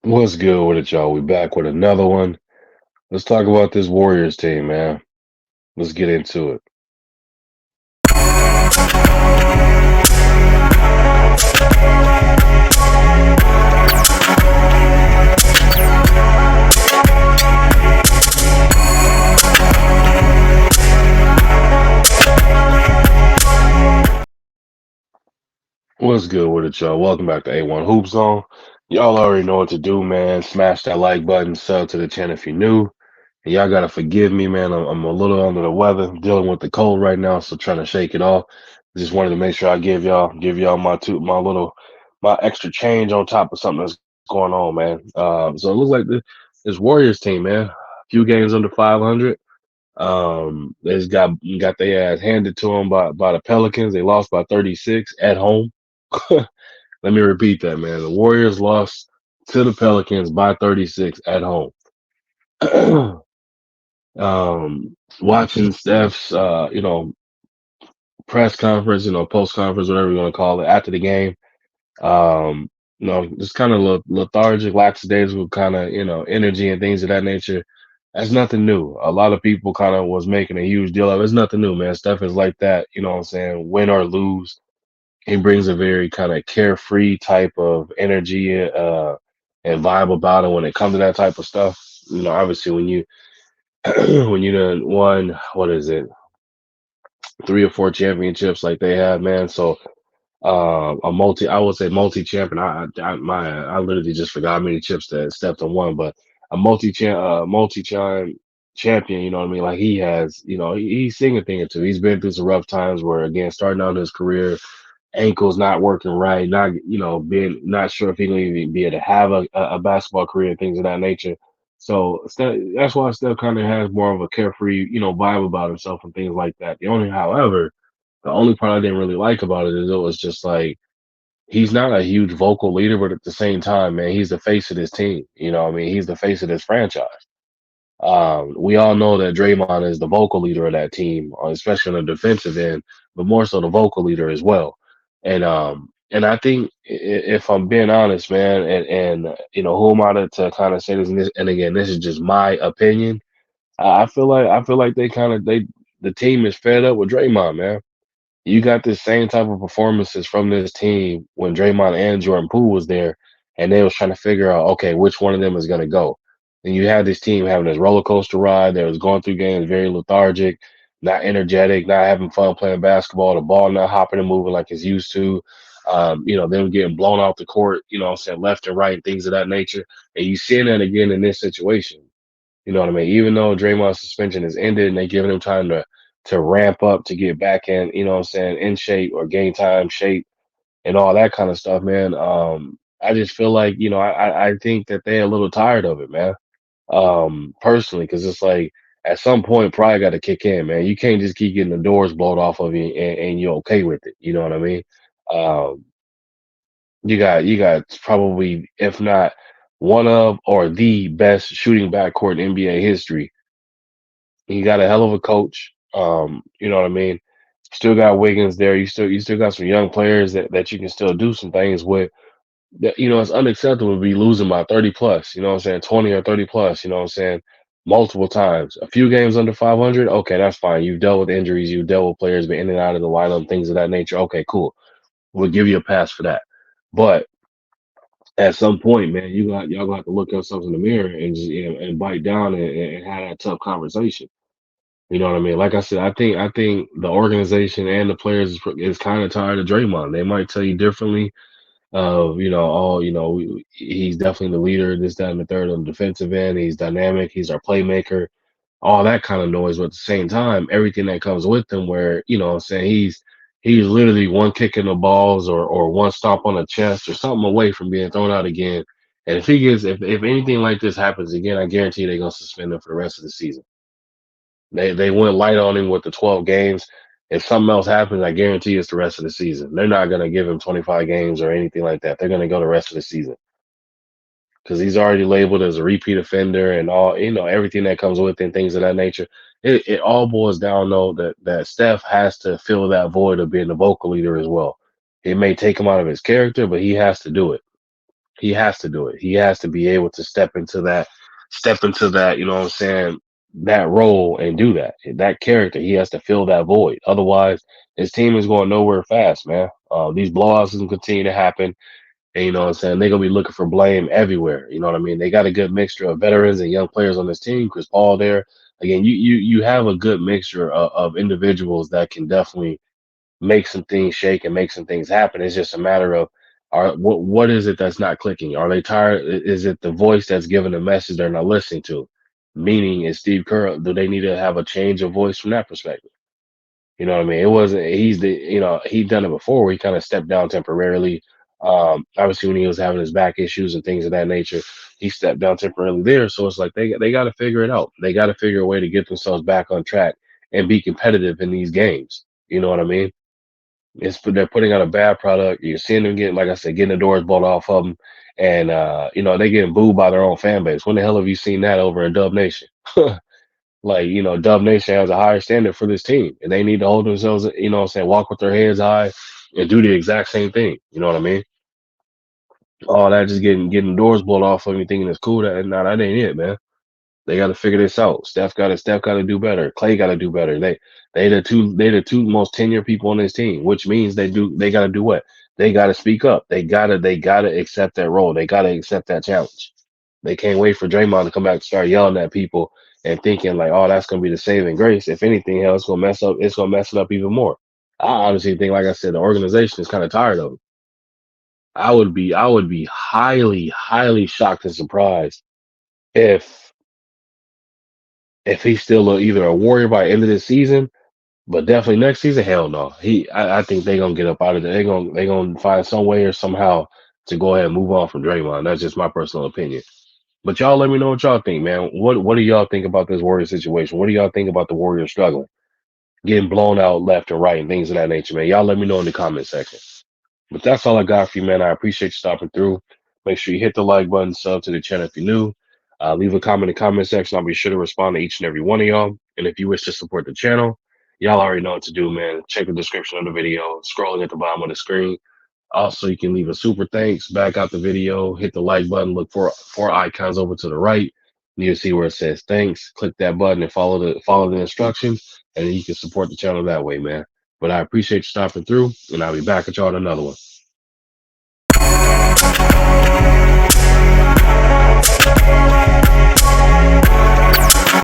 What's good with it, y'all? We back with another one. Let's talk about this Warriors team, man. Let's get into it. What's good with it, y'all? Welcome back to A1 Hoop Zone. Y'all already know what to do, man. Smash that like button, sub to the channel if you're new. And y'all gotta forgive me, man. I'm a little under the weather, dealing with the cold right now, so trying to shake it off. Just wanted to make sure I give y'all my extra change on top of something that's going on, man. So it looks like this Warriors team, man. A few games under 500. They just got their ass handed to them by the Pelicans. They lost by 36 at home. Let me repeat that, man. The Warriors lost to the Pelicans by 36 at home. Watching Steph's press conference, post conference, whatever you want to call it, after the game. Um, just kind of lethargic, lackadaisical kind of energy and things of that nature. That's nothing new. A lot of people kind of was making a huge deal of it. It's nothing new, man. Steph is like that, you know what I'm saying? Win or lose, he brings a very kind of carefree type of energy and vibe about it when it comes to that type of stuff. Obviously when you when you done won, what is it, three or four championships like they have, man. So I would say multi-champion. I literally just forgot how many chips that Steph done won, but a champion. You know what I mean? Like he has, he's seen a thing or two. He's been through some rough times where, again, starting out his career, ankles not working right, not being not sure if he gonna even be able to have a basketball career and things of that nature. So that's why Steph kind of has more of a carefree, vibe about himself and things like that. The only part I didn't really like about it is it was just like he's not a huge vocal leader, but at the same time, man, he's the face of this team. You know what I mean? He's the face of this franchise. We all know that Draymond is the vocal leader of that team, especially on the defensive end, but more so the vocal leader as well. And I think if I'm being honest, man, and who am I to kind of say this, and again, this is just my opinion. I feel like the team is fed up with Draymond, man. You got this same type of performances from this team when Draymond and Jordan Poole was there, and they was trying to figure out, okay, which one of them is going to go. And you had this team having this roller coaster ride. They was going through games very lethargic, not energetic, not having fun playing basketball. The ball not hopping and moving like it's used to. Them getting blown off the court, what I'm saying, left and right, things of that nature. And you seeing that again in this situation. You know what I mean? Even though Draymond's suspension is ended and they giving him time to ramp up to get back in, what I'm saying, in shape or gain time shape and all that kind of stuff, man. I just feel like, I think that they're a little tired of it, man. Personally, because it's like at some point probably got to kick in, man. You can't just keep getting the doors blown off of you and you're okay with it. You know what I mean? Um, you got probably, if not one of or the best shooting backcourt in NBA history. You got a hell of a coach. You know what I mean? Still got Wiggins there. You still got some young players that you can still do some things with. That it's unacceptable to be losing by 30 plus, you know what I'm saying? 20 or 30 plus, you know what I'm saying? Multiple times. A few games under 500, okay, that's fine. You've dealt with injuries, you've dealt with players been in and out of the lineup, things of that nature. Okay, cool. We'll give you a pass for that. But at some point, man, y'all got to look yourselves in the mirror and just and bite down and have that tough conversation. You know what I mean? Like I said, I think the organization and the players is kind of tired of Draymond. They might tell you differently. He's definitely the leader, this, that, and the third on the defensive end. He's dynamic. He's our playmaker. All that kind of noise. But at the same time, everything that comes with him, where what I'm saying, he's literally one kick in the balls or one stomp on the chest or something away from being thrown out again. And if anything like this happens again, I guarantee they're gonna suspend him for the rest of the season. They went light on him with the 12 games. If something else happens, I guarantee it's the rest of the season. They're not going to give him 25 games or anything like that. They're going to go the rest of the season because he's already labeled as a repeat offender and all, everything that comes with it and things of that nature. It all boils down, though, that Steph has to fill that void of being the vocal leader as well. It may take him out of his character, but he has to do it. He has to do it. He has to be able to step into that, you know what I'm saying, that role and do that. That character, he has to fill that void. Otherwise, his team is going nowhere fast, man. These blowouts is gonna continue to happen. And you know what I'm saying? They're gonna be looking for blame everywhere. You know what I mean? They got a good mixture of veterans and young players on this team. Chris Paul there. Again, you have a good mixture of individuals that can definitely make some things shake and make some things happen. It's just a matter of what is it that's not clicking? Are they tired? Is it the voice that's giving the message they're not listening to? Meaning, is Steve Kerr? Do they need to have a change of voice from that perspective? You know what I mean? It wasn't. He's the. You know, he'd done it before. Where he kind of stepped down temporarily. Obviously, when he was having his back issues and things of that nature, he stepped down temporarily there. So it's like they got to figure it out. They got to figure a way to get themselves back on track and be competitive in these games. You know what I mean? They're putting out a bad product. You're seeing them get, like I said, getting the doors blown off of them, and you know they getting booed by their own fan base. When the hell have you seen that over in Dub Nation? Like, you know, Dub Nation has a higher standard for this team, and they need to hold themselves, you know what I'm saying, walk with their heads high and do the exact same thing. You know what I mean? All that just getting doors blown off of you thinking it's cool. That ain't it, man. They got to figure this out. Steph got to do better. Clay got to do better. They the two most tenured people on this team, which means they got to do what? They got to speak up. They got to accept that role. They got to accept that challenge. They can't wait for Draymond to come back and start yelling at people and thinking like, oh, that's gonna be the saving grace. If anything, hell, it's gonna mess it up even more. I honestly think, like I said, the organization is kind of tired of him. I would be highly, highly shocked and surprised if he's still either a Warrior by the end of this season, but definitely next season, hell no. I think they're gonna get up out of there. They're gonna find some way or somehow to go ahead and move on from Draymond. That's just my personal opinion. But y'all let me know what y'all think, man. What do y'all think about this Warrior situation? What do y'all think about the Warriors struggling, getting blown out left and right and things of that nature, man? Y'all let me know in the comment section. But that's all I got for you, man. I appreciate you stopping through. Make sure you hit the like button, sub to the channel if you're new. Leave a comment in the comment section. I'll be sure to respond to each and every one of y'all. And if you wish to support the channel, y'all already know what to do, man. Check the description of the video, scrolling at the bottom of the screen. Also, you can leave a super thanks, back out the video, hit the like button, look for four icons over to the right. You'll see where it says thanks. Click that button and follow the instructions, and then you can support the channel that way, man. But I appreciate you stopping through, and I'll be back at y'all in another one.